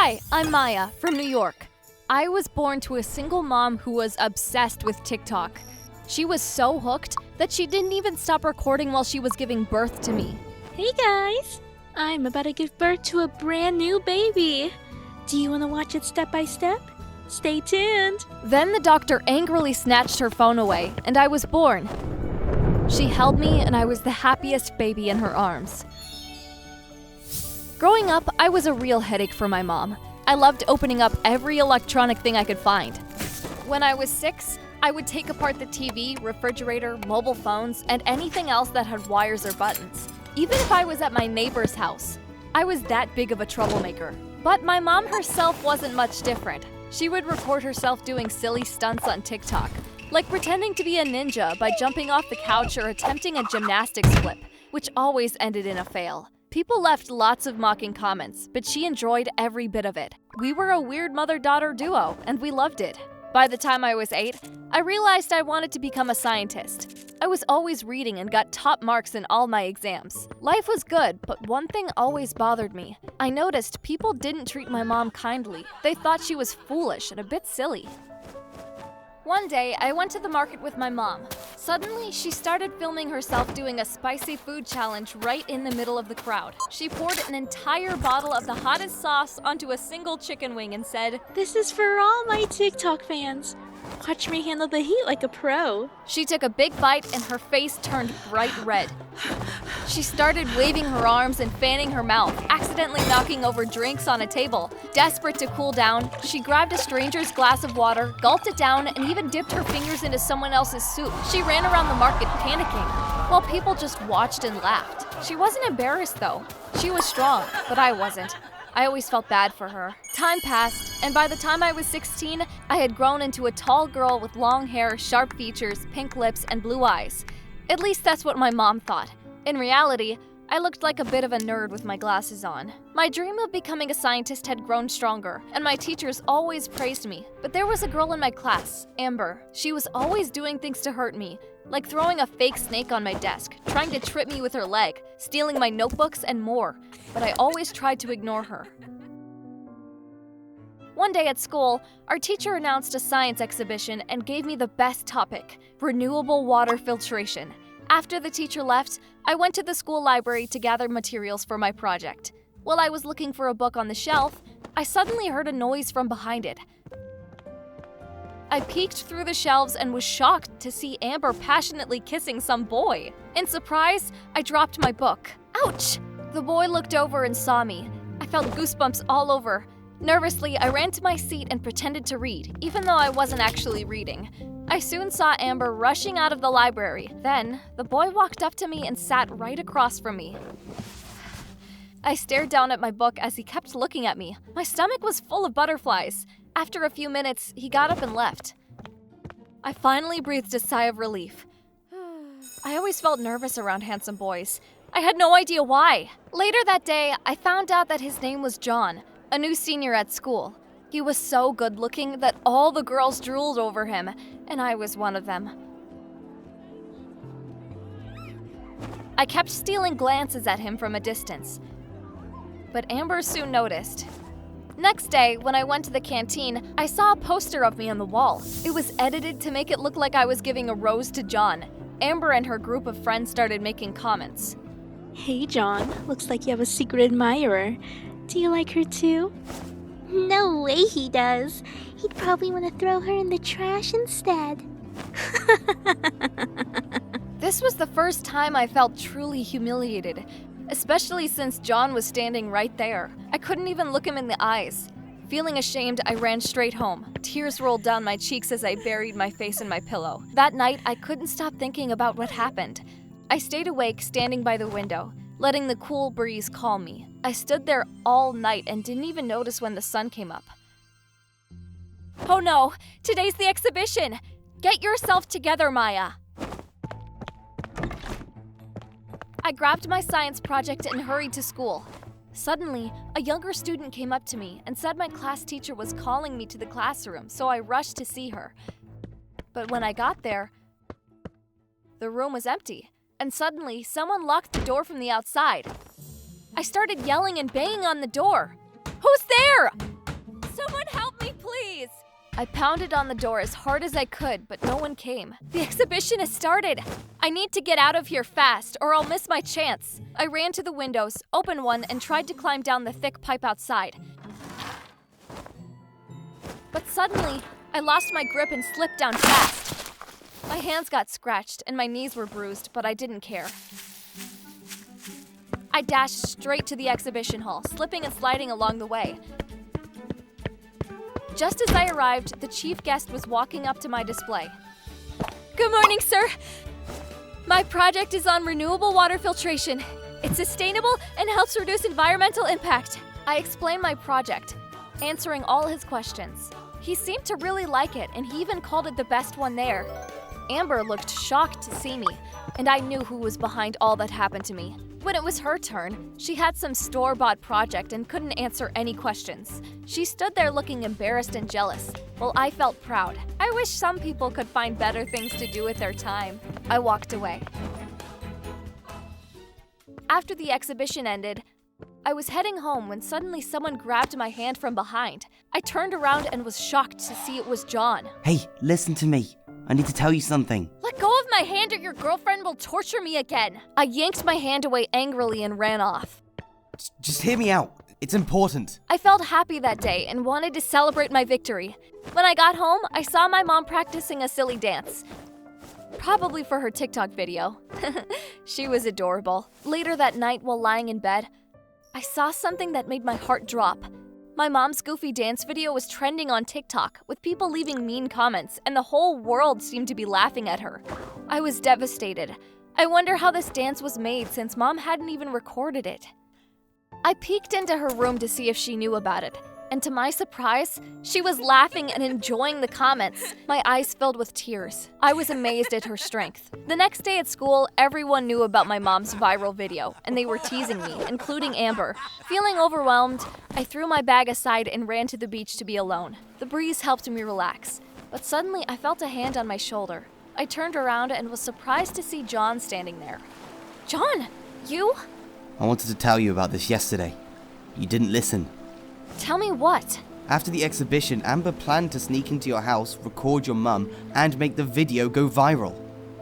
Hi, I'm Maya from New York. I was born to a single mom who was obsessed with TikTok. She was so hooked that she didn't even stop recording while she was giving birth to me. Hey guys! I'm about to give birth to a brand new baby. Do you want to watch it step by step? Stay tuned! Then the doctor angrily snatched her phone away, and I was born. She held me, and I was the happiest baby in her arms. Growing up, I was a real headache for my mom. I loved opening up every electronic thing I could find. When I was 6, I would take apart the TV, refrigerator, mobile phones, and anything else that had wires or buttons. Even if I was at my neighbor's house. I was that big of a troublemaker. But my mom herself wasn't much different. She would record herself doing silly stunts on TikTok, like pretending to be a ninja by jumping off the couch or attempting a gymnastics flip, which always ended in a fail. People left lots of mocking comments, but she enjoyed every bit of it. We were a weird mother-daughter duo, and we loved it. By the time I was 8, I realized I wanted to become a scientist. I was always reading and got top marks in all my exams. Life was good, but one thing always bothered me. I noticed people didn't treat my mom kindly. They thought she was foolish and a bit silly. One day, I went to the market with my mom. Suddenly, she started filming herself doing a spicy food challenge right in the middle of the crowd. She poured an entire bottle of the hottest sauce onto a single chicken wing and said, This is for all my TikTok fans. Watch me handle the heat like a pro. She took a big bite and her face turned bright red. She started waving her arms and fanning her mouth, accidentally knocking over drinks on a table. Desperate to cool down, she grabbed a stranger's glass of water, gulped it down, and even dipped her fingers into someone else's soup. She ran around the market panicking, while people just watched and laughed. She wasn't embarrassed though. She was strong, but I wasn't. I always felt bad for her. Time passed, and by the time I was 16, I had grown into a tall girl with long hair, sharp features, pink lips, and blue eyes. At least that's what my mom thought. In reality, I looked like a bit of a nerd with my glasses on. My dream of becoming a scientist had grown stronger, and my teachers always praised me. But there was a girl in my class, Amber. She was always doing things to hurt me, like throwing a fake snake on my desk, trying to trip me with her leg, stealing my notebooks, and more. But I always tried to ignore her. One day at school, our teacher announced a science exhibition and gave me the best topic, renewable water filtration. After the teacher left, I went to the school library to gather materials for my project. While I was looking for a book on the shelf, I suddenly heard a noise from behind it. I peeked through the shelves and was shocked to see Amber passionately kissing some boy. In surprise, I dropped my book. Ouch! The boy looked over and saw me. I felt goosebumps all over. Nervously, I ran to my seat and pretended to read, even though I wasn't actually reading. I soon saw Amber rushing out of the library. Then, the boy walked up to me and sat right across from me. I stared down at my book as he kept looking at me. My stomach was full of butterflies. After a few minutes, he got up and left. I finally breathed a sigh of relief. I always felt nervous around handsome boys. I had no idea why. Later that day, I found out that his name was John, a new senior at school. He was so good-looking that all the girls drooled over him, and I was one of them. I kept stealing glances at him from a distance, but Amber soon noticed. Next day, when I went to the canteen, I saw a poster of me on the wall. It was edited to make it look like I was giving a rose to John. Amber and her group of friends started making comments. Hey John, looks like you have a secret admirer. Do you like her too? No way he does. He'd probably want to throw her in the trash instead. This was the first time I felt truly humiliated, especially since John was standing right there. I couldn't even look him in the eyes. Feeling ashamed, I ran straight home. Tears rolled down my cheeks as I buried my face in my pillow. That night, I couldn't stop thinking about what happened. I stayed awake, standing by the window, letting the cool breeze calm me. I stood there all night and didn't even notice when the sun came up. Oh no! Today's the exhibition! Get yourself together, Maya! I grabbed my science project and hurried to school. Suddenly, a younger student came up to me and said my class teacher was calling me to the classroom, so I rushed to see her. But when I got there, the room was empty, and suddenly someone locked the door from the outside. I started yelling and banging on the door. Who's there? I pounded on the door as hard as I could, but no one came. The exhibition has started! I need to get out of here fast, or I'll miss my chance. I ran to the windows, opened one, and tried to climb down the thick pipe outside. But suddenly, I lost my grip and slipped down fast. My hands got scratched and my knees were bruised, but I didn't care. I dashed straight to the exhibition hall, slipping and sliding along the way. Just as I arrived, the chief guest was walking up to my display. Good morning, sir. My project is on renewable water filtration. It's sustainable and helps reduce environmental impact. I explained my project, answering all his questions. He seemed to really like it, and he even called it the best one there. Amber looked shocked to see me, and I knew who was behind all that happened to me. When it was her turn, she had some store-bought project and couldn't answer any questions. She stood there looking embarrassed and jealous, while I felt proud. I wish some people could find better things to do with their time. I walked away. After the exhibition ended, I was heading home when suddenly someone grabbed my hand from behind. I turned around and was shocked to see it was John. Hey, listen to me. I need to tell you something. Let go of my hand or your girlfriend will torture me again. I yanked my hand away angrily and ran off. Just hear me out. It's important. I felt happy that day and wanted to celebrate my victory. When I got home, I saw my mom practicing a silly dance. Probably for her TikTok video. She was adorable. Later that night, while lying in bed, I saw something that made my heart drop. My mom's goofy dance video was trending on TikTok, with people leaving mean comments, and the whole world seemed to be laughing at her. I was devastated. I wonder how this dance was made since Mom hadn't even recorded it. I peeked into her room to see if she knew about it, and to my surprise, she was laughing and enjoying the comments. My eyes filled with tears. I was amazed at her strength. The next day at school, everyone knew about my mom's viral video, and they were teasing me, including Amber. Feeling overwhelmed, I threw my bag aside and ran to the beach to be alone. The breeze helped me relax, but suddenly I felt a hand on my shoulder. I turned around and was surprised to see John standing there. John, you? I wanted to tell you about this yesterday. You didn't listen. Tell me what? After the exhibition, Amber planned to sneak into your house, record your mum, and make the video go viral.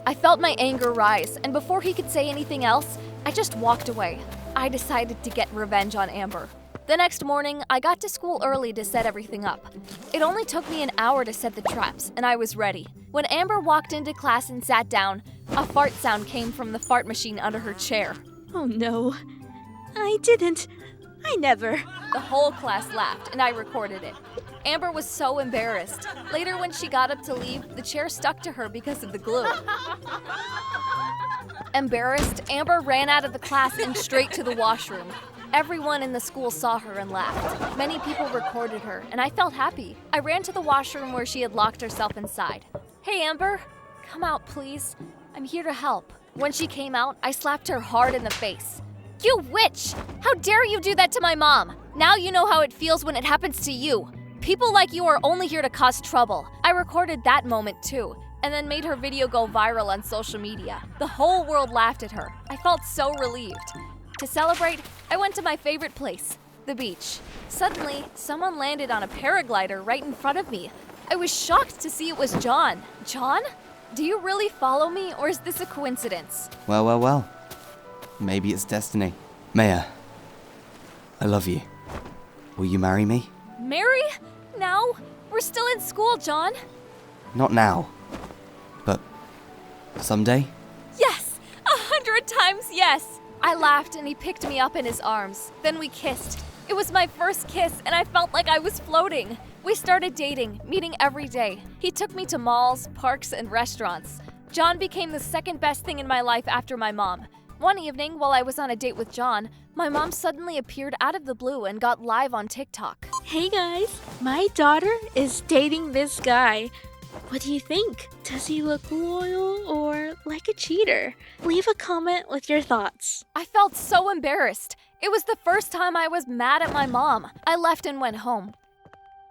I felt my anger rise, and before he could say anything else, I just walked away. I decided to get revenge on Amber. The next morning, I got to school early to set everything up. It only took me an hour to set the traps, and I was ready. When Amber walked into class and sat down, a fart sound came from the fart machine under her chair. Oh no. I didn't. I never. The whole class laughed, and I recorded it. Amber was so embarrassed. Later, when she got up to leave, the chair stuck to her because of the glue. Embarrassed, Amber ran out of the class and straight to the washroom. Everyone in the school saw her and laughed. Many people recorded her, and I felt happy. I ran to the washroom where she had locked herself inside. Hey, Amber, come out, please. I'm here to help. When she came out, I slapped her hard in the face. You witch! How dare you do that to my mom? Now you know how it feels when it happens to you. People like you are only here to cause trouble. I recorded that moment too, and then made her video go viral on social media. The whole world laughed at her. I felt so relieved. To celebrate, I went to my favorite place, the beach. Suddenly, someone landed on a paraglider right in front of me. I was shocked to see it was John. John? Do you really follow me, or is this a coincidence? Well. Maybe it's destiny. Maya, I love you. Will you marry me? Marry? Now? We're still in school, John. Not now, but someday? Yes! 100 times yes! I laughed and he picked me up in his arms. Then we kissed. It was my first kiss and I felt like I was floating. We started dating, meeting every day. He took me to malls, parks, and restaurants. John became the second best thing in my life after my mom. One evening, while I was on a date with John, my mom suddenly appeared out of the blue and got live on TikTok. Hey guys, my daughter is dating this guy. What do you think? Does he look loyal or like a cheater? Leave a comment with your thoughts. I felt so embarrassed. It was the first time I was mad at my mom. I left and went home.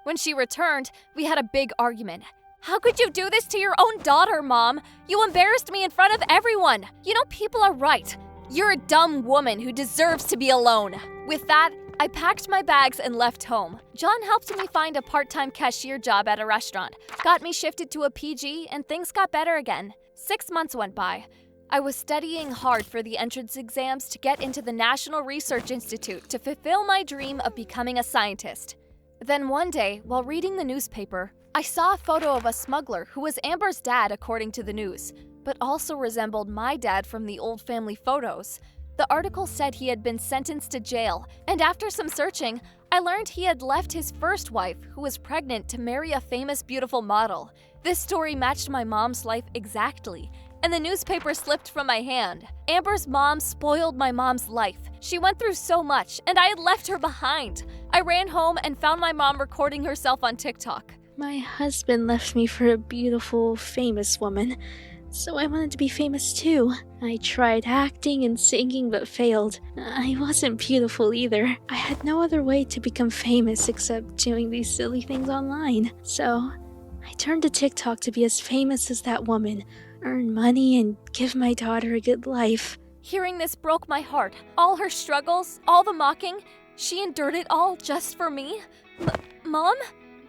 When she returned, we had a big argument. How could you do this to your own daughter, Mom? You embarrassed me in front of everyone. You know, people are right. You're a dumb woman who deserves to be alone. With that, I packed my bags and left home. John helped me find a part-time cashier job at a restaurant, got me shifted to a PG, and things got better again. 6 months went by. I was studying hard for the entrance exams to get into the National Research Institute to fulfill my dream of becoming a scientist. Then one day, while reading the newspaper, I saw a photo of a smuggler who was Amber's dad according to the news, but also resembled my dad from the old family photos. The article said he had been sentenced to jail, and after some searching, I learned he had left his first wife, who was pregnant, to marry a famous beautiful model. This story matched my mom's life exactly, and the newspaper slipped from my hand. Amber's mom spoiled my mom's life. She went through so much, and I had left her behind. I ran home and found my mom recording herself on TikTok. My husband left me for a beautiful, famous woman, so I wanted to be famous too. I tried acting and singing but failed. I wasn't beautiful either. I had no other way to become famous except doing these silly things online. So I turned to TikTok to be as famous as that woman, earn money, and give my daughter a good life. Hearing this broke my heart. All her struggles, all the mocking, she endured it all just for me? Mom?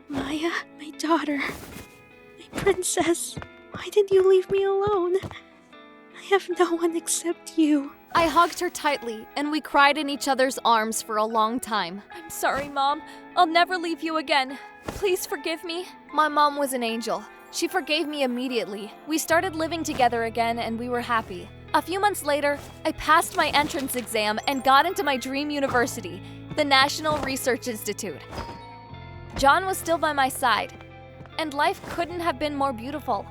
Maya, my daughter, my princess, why did you leave me alone? I have no one except you. I hugged her tightly, and we cried in each other's arms for a long time. I'm sorry, Mom. I'll never leave you again. Please forgive me. My mom was an angel. She forgave me immediately. We started living together again, and we were happy. A few months later, I passed my entrance exam and got into my dream university, the National Research Institute. John was still by my side, and life couldn't have been more beautiful.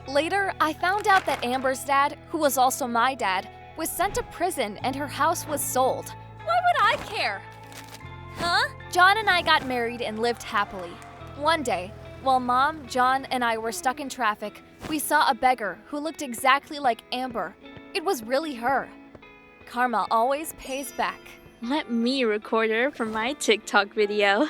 Later, I found out that Amber's dad, who was also my dad, was sent to prison and her house was sold. Why would I care? Huh? John and I got married and lived happily. One day, while Mom, John, and I were stuck in traffic, we saw a beggar who looked exactly like Amber. It was really her. Karma always pays back. Let me record her for my TikTok video.